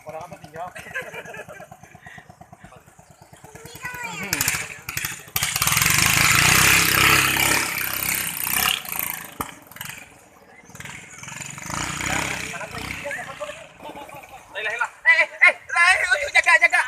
Orang apa tinggal? Jaga.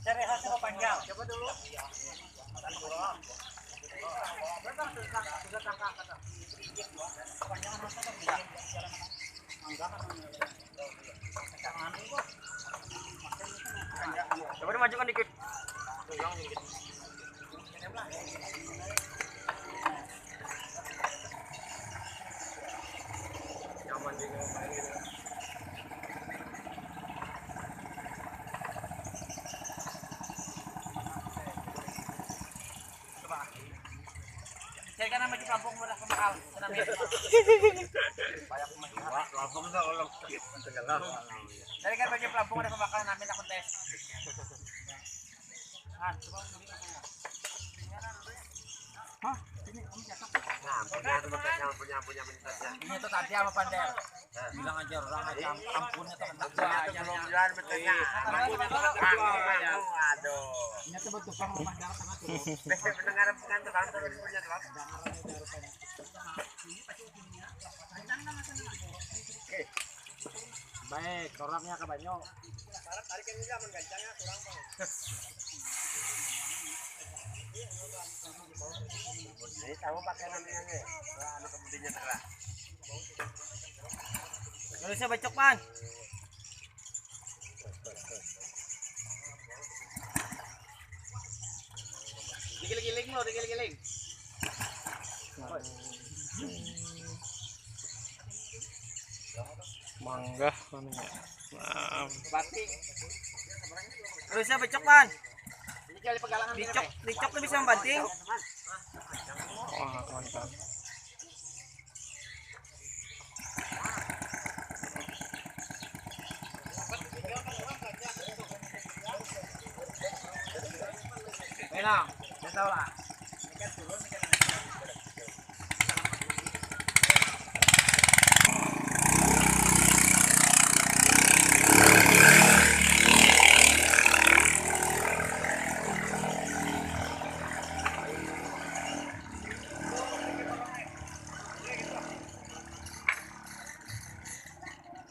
Cari hasil panjang. Coba dulu. Coba dimajukan dikit. Nyaman juga main gitu. Saya kan nama kampung murah kemahal. Langsung dah orang tenggelam. Dari kan baju pelampung ada kebakaran namin aku tes. Hah? Ini kamu cakap. Nah, punya mintasnya. Ini tuh tadi sama Pandel. Bilang aja orang aja ampunnya tuh hendak aja. Belum jalan betulnya. Aduh. Ini tuh betul sama Pandel sama tuh. Besok pendengar pengantar kantor punya tuh. Baik, orangnya ke banyak. Tarikan juga menggancangnya kurang bang. Ini tahu pakai namanya nih. Wah, anu kemudiannya terah. Indonesia bacok man. Digiling-giling lo, digiling-giling. Mangga anu. Bati. Indonesia bacok man. Ini kali pegalangan Dicok tuh bisa membanting. Wah, mantap. Enak, saya tahu lah. Ini kan turun, ini kan